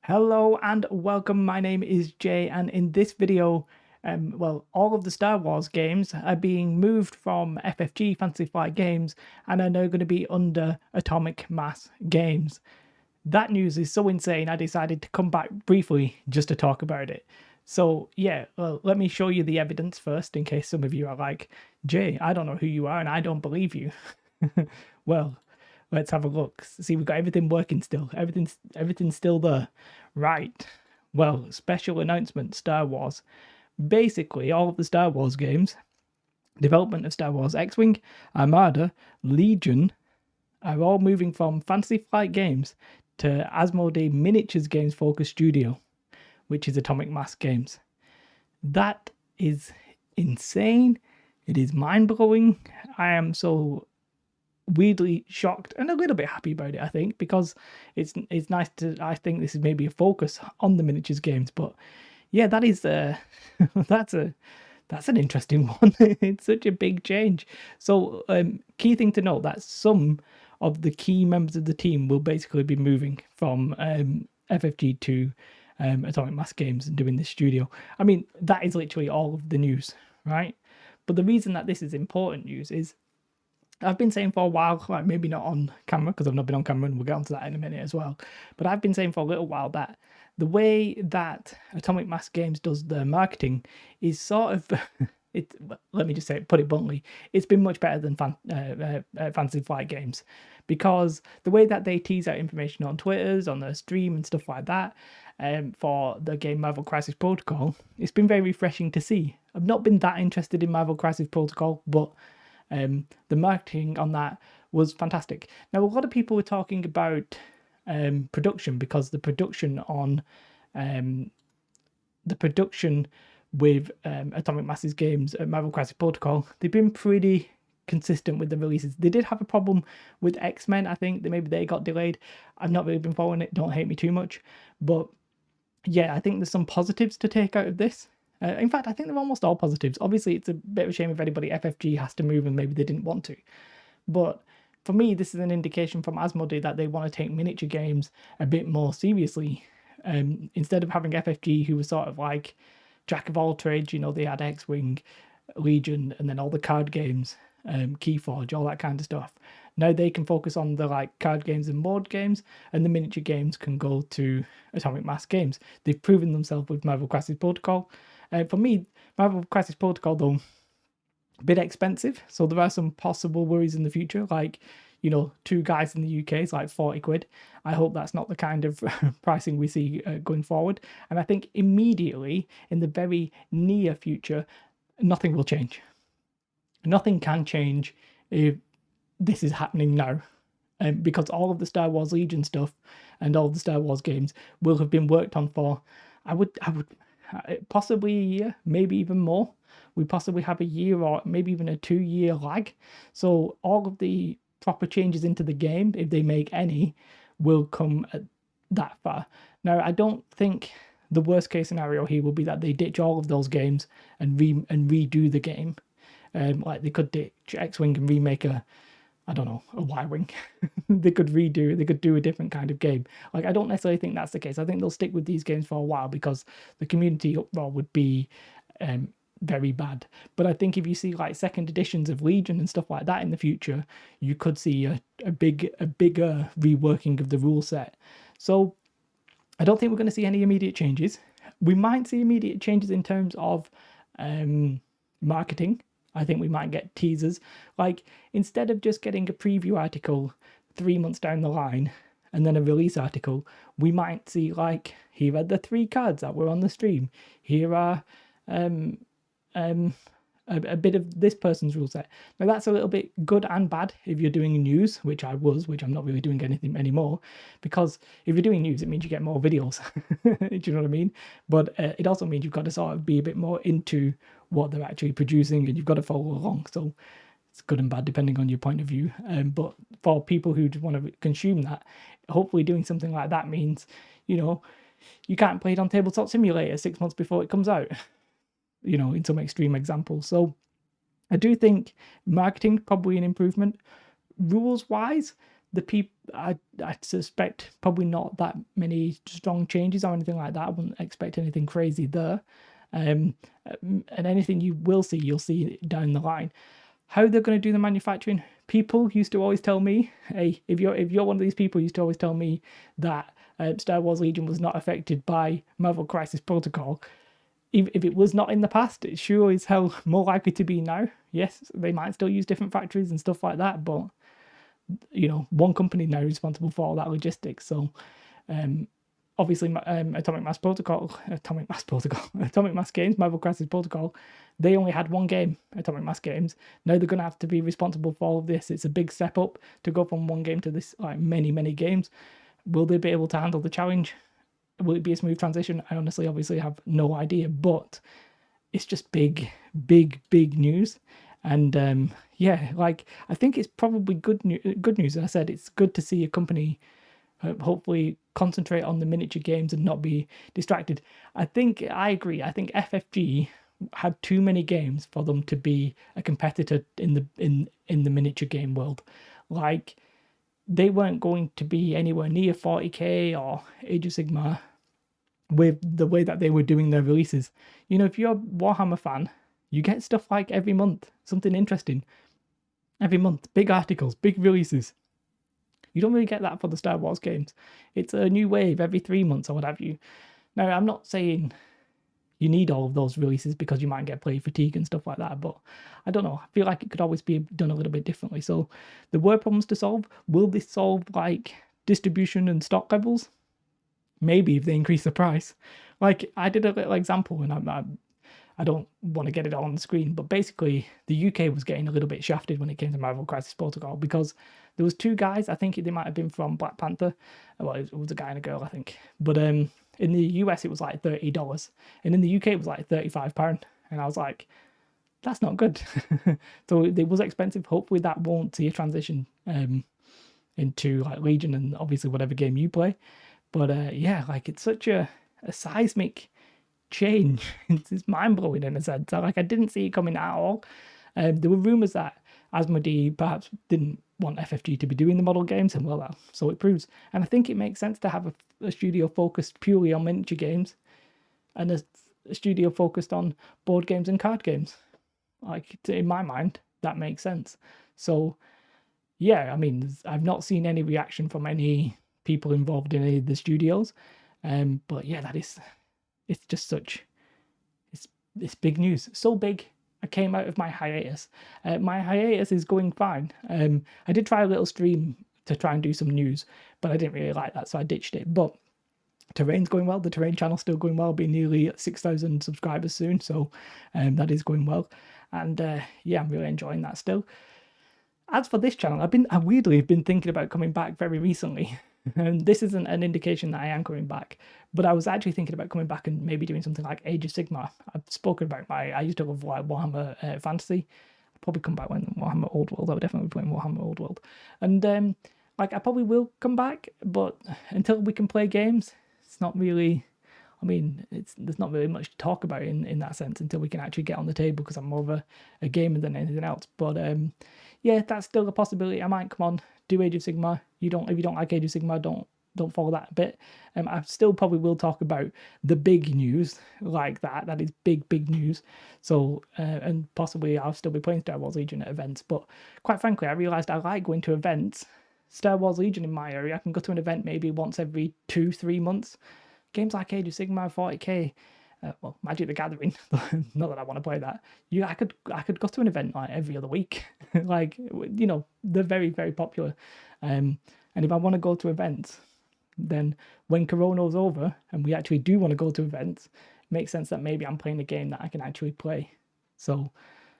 Hello and welcome. My name is Jay, and in this video, all of the Star Wars games are being moved from FFG Fantasy Flight Games and are now going to be under Atomic Mass Games. That news is so insane, I decided to come back briefly just to talk about it. So, yeah, well, let me show you the evidence first in case some of you are like, Jay, I don't know who you are and I don't believe you. Well, let's have a look. See, we've got everything working still. Everything's still there. Right. Well, special announcement, Star Wars. Basically, all of the Star Wars games, development of Star Wars X-Wing, Armada, Legion, are all moving from Fantasy Flight Games to Asmodee Miniatures Games Focus Studio, which is Atomic Mass Games. That is insane. It is mind-blowing. I am so weirdly shocked and a little bit happy about it, I think, because it's nice to, I think this is maybe a focus on the miniatures games. But yeah, that is that's an interesting one. It's such a big change. So key thing to note that some of the key members of the team will basically be moving from FFG to Atomic Mass Games and doing this studio. I mean, that is literally all of the news, right? But the reason that this is important news is I've been saying for a while, like maybe not on camera because I've not been on camera, and we'll get onto that in a minute as well. But I've been saying for a little while that the way that Atomic Mass Games does their marketing is sort of, let me just say, put it bluntly, it's been much better than Fantasy Flight Games, because the way that they tease out information on Twitters, on their stream and stuff like that, for the game Marvel Crisis Protocol, it's been very refreshing to see. I've not been that interested in Marvel Crisis Protocol, but the marketing on that was fantastic. Now, a lot of people were talking about production, because the production on with Atomic Masses games at Marvel Crisis Protocol, they've been pretty consistent with the releases. They did have a problem with X-Men. I think that maybe they got delayed. I've not really been following it. Don't hate me too much. But yeah, I think there's some positives to take out of this. In fact, I think they're almost all positives. Obviously, it's a bit of a shame if anybody FFG has to move and maybe they didn't want to. But for me, this is an indication from Asmodee that they want to take miniature games a bit more seriously. Instead of having FFG, who was sort of like jack of all trades, you know, they had X-Wing, Legion, and then all the card games, Keyforge, all that kind of stuff. Now they can focus on the like card games and board games, and the miniature games can go to Atomic Mass Games. They've proven themselves with Marvel Crisis Protocol. For me, Marvel Crisis Protocol, though, a bit expensive, so there are some possible worries in the future, like, you know, 2 guys in the UK is like 40 quid. I hope that's not the kind of pricing we see going forward. And I think immediately, in the very near future, nothing will change. Nothing can change if this is happening now. Because all of the Star Wars Legion stuff and all of the Star Wars games will have been worked on for, I would possibly a year, maybe even more. We possibly have a year or maybe even a 2-year lag. So all of the proper changes into the game, if they make any, will come at that far. Now, I don't think the worst case scenario here will be that they ditch all of those games and redo the game. Like they could ditch X-Wing and remake a Y-Wing. They could do a different kind of game. Like, I don't necessarily think that's the case. I think they'll stick with these games for a while because the community uproar would be very bad. But I think if you see like second editions of Legion and stuff like that in the future, you could see a bigger reworking of the rule set. So I don't think we're going to see any immediate changes. We might see immediate changes in terms of marketing. I think we might get teasers. Like, instead of just getting a preview article 3 months down the line and then a release article, we might see like, here are the 3 cards that were on the stream. Here are a bit of this person's rule set. Now, that's a little bit good and bad if you're doing news, which I'm not really doing anything anymore, because if you're doing news, it means you get more videos. Do you know what I mean? But it also means you've got to sort of be a bit more into what they're actually producing, and you've got to follow along. So it's good and bad depending on your point of view. But for people who want to consume that, hopefully doing something like that means, you know, you can't play it on Tabletop Simulator 6 months before it comes out, you know, in some extreme examples. So I do think marketing probably an improvement. Rules wise, the people, I suspect probably not that many strong changes or anything like that. I wouldn't expect anything crazy there. And anything you will see, you'll see down the line. How they're going to do the manufacturing? People used to always tell me, hey, if you're one of these people, used to always tell me that Star Wars Legion was not affected by Marvel Crisis Protocol. If it was not in the past, it sure is hell more likely to be now. Yes, they might still use different factories and stuff like that, but one company now is responsible for all that logistics. So obviously Atomic Mass Games, Marvel Crisis Protocol, they only had one game, Atomic Mass Games. Now they're going to have to be responsible for all of this. It's a big step up to go from one game to this, like many games. Will they be able to handle the challenge? Will it be a smooth transition? I honestly obviously have no idea, but it's just big news. And yeah, like I think it's probably good news. As I said, it's good to see a company hopefully concentrate on the miniature games and not be distracted. I agree. I think FFG had too many games for them to be a competitor in the miniature game world. Like they weren't going to be anywhere near 40k or Age of Sigmar with the way that they were doing their releases. If you're a Warhammer fan, you get stuff like every month, something interesting. Every month, big articles, big releases. You don't really get that for the Star Wars games. It's a new wave every 3 months or what have you. Now, I'm not saying you need all of those releases because you might get play fatigue and stuff like that, but I don't know. I feel like it could always be done a little bit differently. So there were problems to solve. Will this solve like distribution and stock levels? Maybe if they increase the price. Like I did a little example, and I don't want to get it all on the screen, but basically the UK was getting a little bit shafted when it came to Marvel Crisis Protocol because there was two guys. I think they might have been from Black Panther. Well, it was a guy and a girl, I think. But in the US it was like $30, and in the UK it was like £35. And I was like, that's not good. So it was expensive. Hopefully that won't see a transition into like Legion and obviously whatever game you play. But yeah, like it's such a seismic change. It's mind-blowing in a sense. Like I didn't see it coming at all. There were rumors that Asmodee perhaps didn't want FFG to be doing the model games, and well, so it proves. And I think it makes sense to have a studio focused purely on miniature games and a studio focused on board games and card games. Like in my mind, that makes sense. So yeah, I mean, I've not seen any reaction from any people involved in any of the studios. But yeah, it's just it's big news. So big, I came out of my hiatus. My hiatus is going fine. I did try a little stream to try and do some news, but I didn't really like that, so I ditched it. But Terrain's going well. The Terrain channel's still going well. Be nearly at 6,000 subscribers soon, so that is going well. And yeah, I'm really enjoying that still. As for this channel, I weirdly have been thinking about coming back very recently. And this isn't an indication that I am coming back, but I was actually thinking about coming back and maybe doing something like Age of Sigmar. I've spoken about I used to love like Warhammer Fantasy. I'll probably come back when Warhammer Old World. I would definitely be playing Warhammer Old World. And like I probably will come back, but until we can play games, it's not really, I mean, there's not really much to talk about in that sense until we can actually get on the table, because I'm more of a gamer than anything else. But yeah, that's still a possibility. I might come on, do Age of Sigmar. If you don't like Age of Sigmar, don't follow that a bit. I still probably will talk about the big news like that. That is big news. So and possibly I'll still be playing Star Wars Legion at events. But quite frankly, I realised I like going to events. Star Wars Legion in my area, I can go to an event maybe once every 2-3 months. Games like Age of Sigmar, 40k, well, Magic the Gathering. Not that I want to play that. I could go to an event like every other week. Like they're very popular. And if I want to go to events, then when Corona's over and we actually do want to go to events, it makes sense that maybe I'm playing a game that I can actually play. So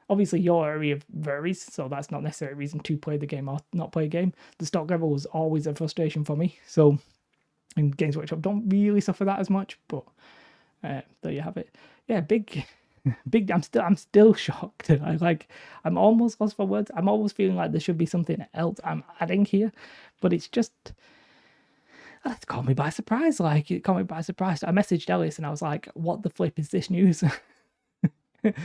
obviously your area varies, so that's not necessarily a reason to play the game or not play a game. The stock level is always a frustration for me. So in Games Workshop don't really suffer that as much, but there you have it. Yeah, big. I'm still shocked. I'm almost lost for words. I'm always feeling like there should be something else I'm adding here, but it's just it's caught me by surprise. Like it caught me by surprise. I messaged Ellis and I was like, "What the flip is this news?"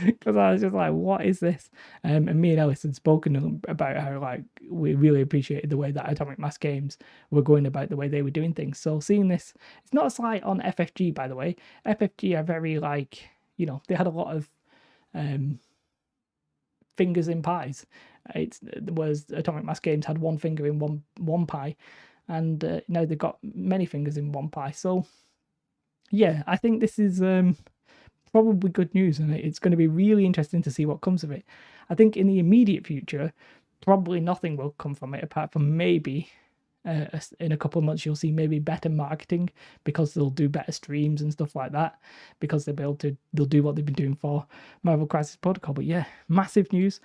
because I was just like, what is this? And me and Ellis had spoken about how like we really appreciated the way that Atomic Mass Games were going about the way they were doing things. So seeing this, it's not a slight on FFG, by the way. FFG are very like, you know, they had a lot of fingers in pies. It was Atomic Mass Games had one finger in one pie, and now they've got many fingers in one pie. So yeah, I think this is probably good news, and it's going to be really interesting to see what comes of it. I think in the immediate future, probably nothing will come from it apart from maybe in a couple of months you'll see maybe better marketing because they'll do better streams and stuff like that because they'll do what they've been doing for Marvel Crisis Protocol. But yeah, massive news.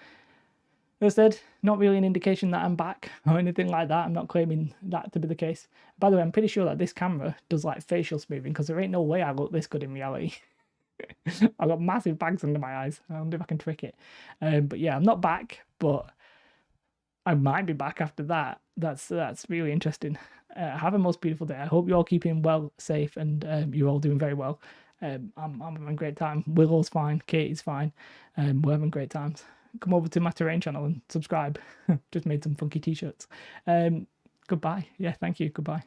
As I said, not really an indication that I'm back or anything like that. I'm not claiming that to be the case. By the way, I'm pretty sure that this camera does like facial smoothing because there ain't no way I look this good in reality. I've got massive bags under my eyes. I wonder if I can trick it. But yeah, I'm not back, but I might be back after that. That's really interesting. Have a most beautiful day. I hope you're all keeping well, safe, and you're all doing very well. I'm having a great time. Willow's fine. Katie's fine. We're having great times. Come over to my Terrain channel and subscribe. Just made some funky t-shirts. Goodbye. Yeah, thank you. Goodbye.